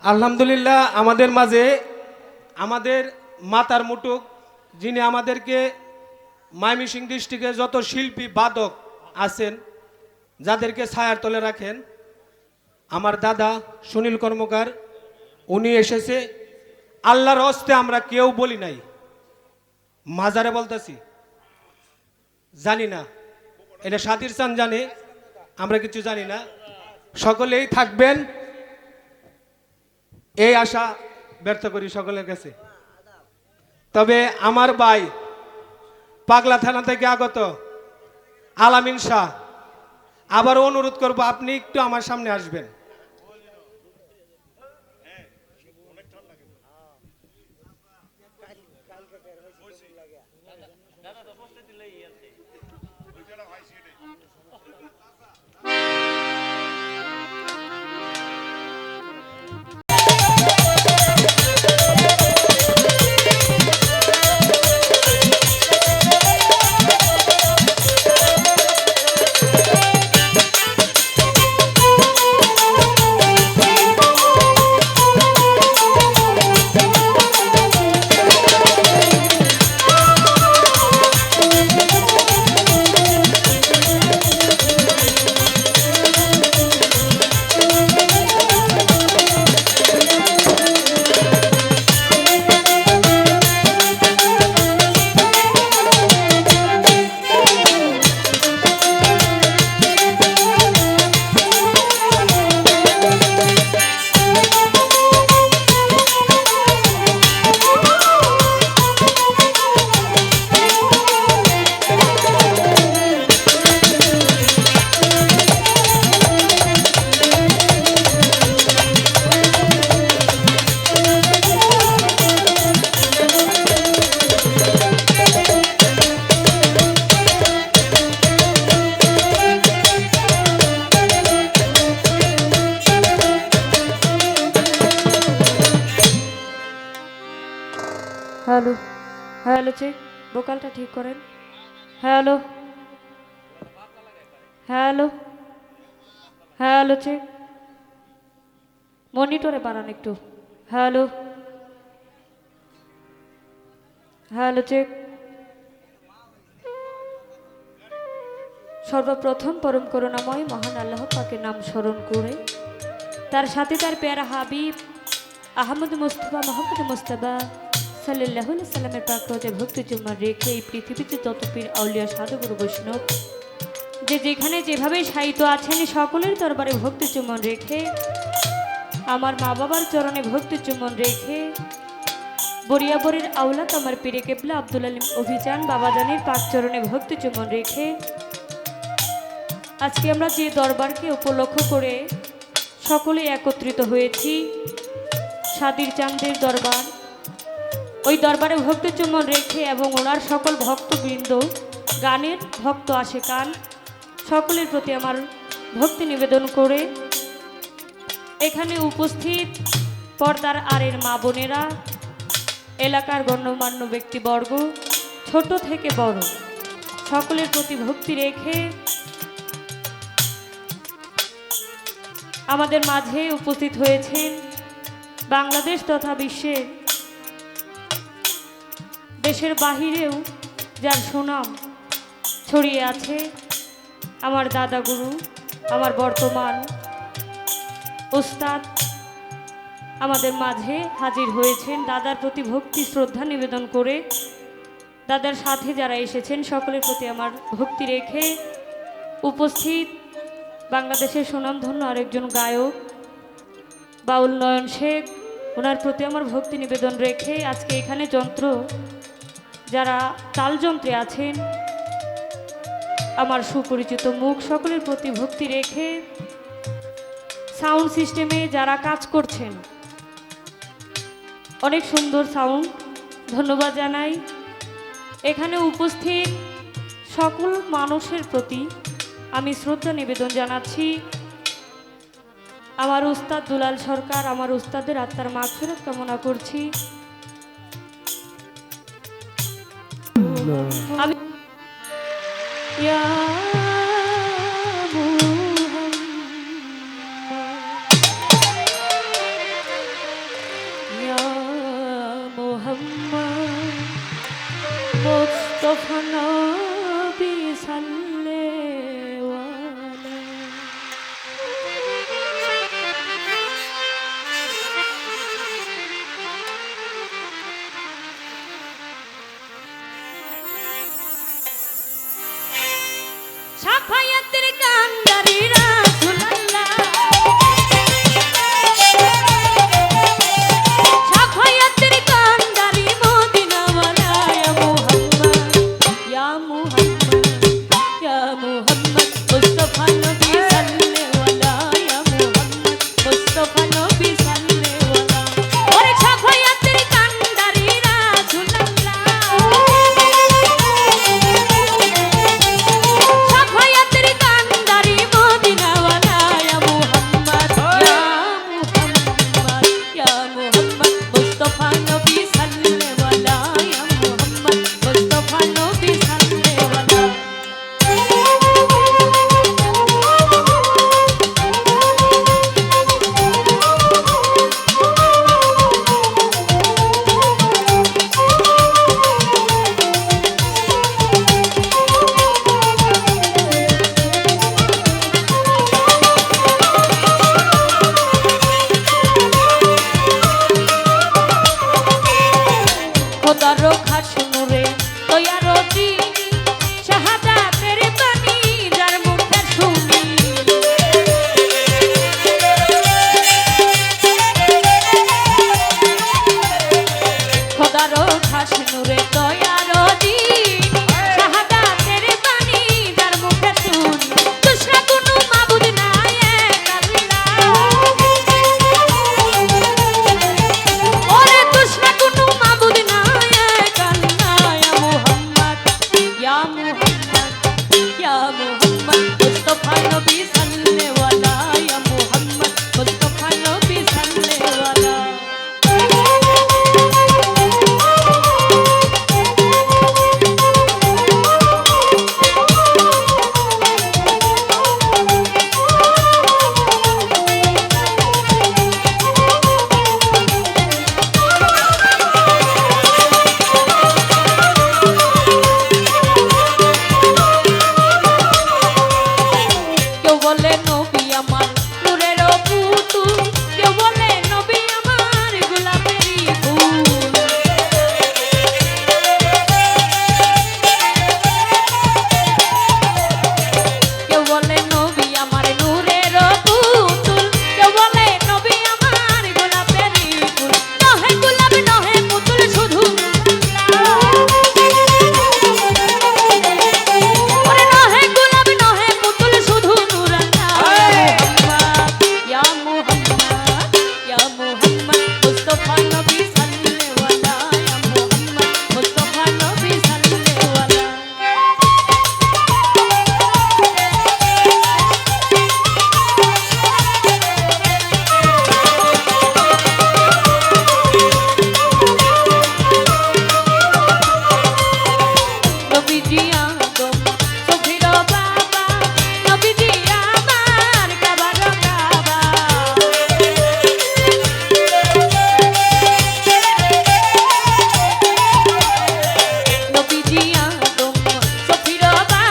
আলহামদুলিল্লাহ আমাদের মাঝে আমাদের মাতার মুটুক যিনি আমাদেরকে ময়মনসিংহ ডিস্ট্রিক্টে যত শিল্পী বাদক আছেন যাদেরকে ছায়ার তলে রাখেন আমার দাদা সুনীল কর্মকার উনি এসেছে আল্লাহর হস্তে আমরা কেউ বলি নাই মাজারে বলতেছি জানি না এটা সাতির চান জানে আমরা কিছু জানি না সকলেই থাকবেন এই আশা ব্যর্থ করি সকলের কাছে তবে আমার ভাই পাগলা থানা থেকে আগত আলামিন শাহ আবার অনুরোধ করব আপনি একটু আমার সামনে আসবেন হ্যালো হ্যালো চেক ভোকালটা ঠিক করেন হ্যালো হ্যালো হ্যালো চেক মনিটরে বানান একটু হ্যালো হ্যালো চেক সর্বপ্রথম পরম করুণাময় মহান আল্লাহ পাকের নাম স্মরণ করে তার সাথে তার পেয়ারা হাবিব আহমদ মুস্তফা মোহাম্মদ মুস্তফা সাল্লাল্লাহু আলাইহি সাল্লামের প্রাকৃতে ভক্তি চুম্মা রেখে এই পৃথিবীতে যত পীর আউলিয়া সাধুগুরু বৈষ্ণব যে যেখানে যেভাবে সাহিত্য আছেন সকলের দরবারে ভক্তি চুম্বন রেখে আমার মা বাবার চরণে ভক্তি চুম্বন রেখে বরিয়াবরের আওলাদ আমার পীরে কেবলা আব্দুল আলিম অভিযান বাবাজানের পাক চরণে ভক্তি চুম্বন রেখে আজকে আমরা যে দরবারকে উপলক্ষ করে সকলে একত্রিত হয়েছি সাদির চাঁদের দরবার ওই দরবারে ভক্তি চুম্বন রেখে এবং ওনার সকল ভক্তবৃন্দ গানের ভক্ত আশেকান সকলের প্রতি আমার ভক্তি নিবেদন করে এখানে উপস্থিত পর্দার আড়ের মা বোনেরা এলাকার গণ্যমান্য ব্যক্তিবর্গ ছোট থেকে বড় সকলের প্রতি ভক্তি রেখে আমাদের মাঝে উপস্থিত হয়েছেন বাংলাদেশ তথা বিশ্বের দেশের বাহিরেও যার সুনাম ছড়িয়ে আছে আমার দাদা গুরু আমার বর্তমান ওস্তাদ আমাদের মাঝে হাজির হয়েছেন দাদার প্রতি ভক্তি শ্রদ্ধা নিবেদন করে দাদার সাথে যারা এসেছেন সকলের প্রতি আমার ভক্তি রেখে উপস্থিত বাংলাদেশের সুনামধন্য আরেকজন গায়ক বাউল নয়ন শেখ ওনার প্রতি আমার ভক্তি নিবেদন রেখে আজকে এখানে যন্ত্র যারা তালযন্ত্রে আছেন আমার সুপরিচিত মুখ সকলের প্রতি ভক্তি রেখে সাউন্ড সিস্টেমে যারা কাজ করছেন অনেক সুন্দর সাউন্ড ধন্যবাদ জানাই এখানে উপস্থিত সকল মানুষের প্রতি আমি শ্রদ্ধা নিবেদন জানাচ্ছি আমার উস্তাদ দুলাল সরকার আমার উস্তাদের আত্মার মাগফিরাত কামনা করছি আমি ইয়া মুহাম্মদ মুস্তাফা নবী সাল্লাল্লাহু সাফায়াতের কান্দারি রাসূলুল্লাহ সাফায়াতের কান্দারি মদিনাওয়ালা ইয়া মুহাম্মদ ইয়া মুহাম্মদ ইয়া মুহাম্মদ মুস্তাফা নবী সাল্লাল্লাহু আলাইহি ইয়া মুহাম্মদ মুস্তাফা নবী সাল্লাল্লাহু আলাইহি ওরে সাফায়াতের কান্দারি রাসূলুল্লাহ সাফায়াতের কান্দারি মদিনাওয়ালা ইয়া মুহাম্মদ ইয়া মুহাম্মদ মুস্তাফা নবী সাল্লাল্লাহু আলাইহি ইয়া মুহাম্মদ মুস্তাফা নবী সাল্লাল্লাহু আলাইহি খোদার খাস নূরে তৈয়ার চিনি শাহাদাতের বাণী যার মুখে শুনি খোদার খাস নূরে তৈয়ার চিনি শাহাদাতের বাণী যার মুখে শুনি দুসরা কোনো মাবুদ নাই এক আল্লাহ ওরে দুসরা কোনো মাবুদ নাই এক আল্লাহ ইয়া মুহাম্মদ ইয়া মুহাম্মদ মুস্তাফা নবী সাল্লাল্লাহু আলাইহি ইয়া মুহাম্মদ মুস্তাফা নবী সাল্লাল্লাহু আলাইহি কেউ বলে নবী আমার নূরের পুতুল কেউ বলে নবী আমার গোলাপেরই ফুল কেউ বলে নবী আমার নূরের পুতুল কেউ বলে নবী আমার গোলাপেরই ফুল নহে গোলাপ নহে পুতুল শুধু ওরে নহে গোলাপ নহে পুতুল শুধু নূর আল্লাহ ইয়া মুহাম্মদ ইয়া মুহাম্মদ মুস্তাফা নবী সাল্লাল্লাহু আলাইহি ইয়া মুহাম্মদ মুস্তাফা নবী সাল্লাল্লাহু আলাইহি নবীজি আদম সফির বাবা নবীজি আমার কাবার কাবা নবীজি আদম সফির বাবা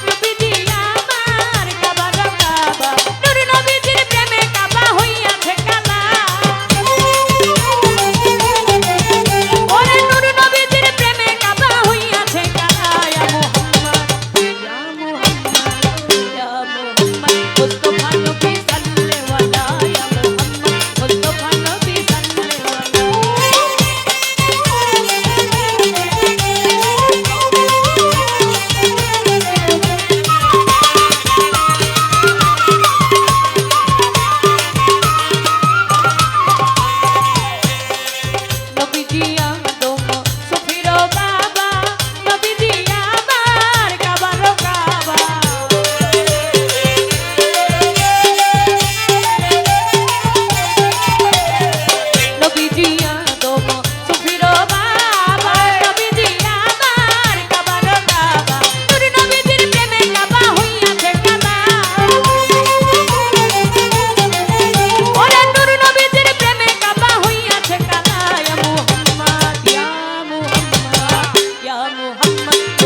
নবীজি আমার কাবার কাবা নূর নবীজির প্রেমে কাবা হইয়াছে কালা ওরে নূর নবীজির প্রেমে কাবা হইয়াছে কালা ইয়া মুহাম্মদ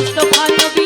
মুস্তফা নবী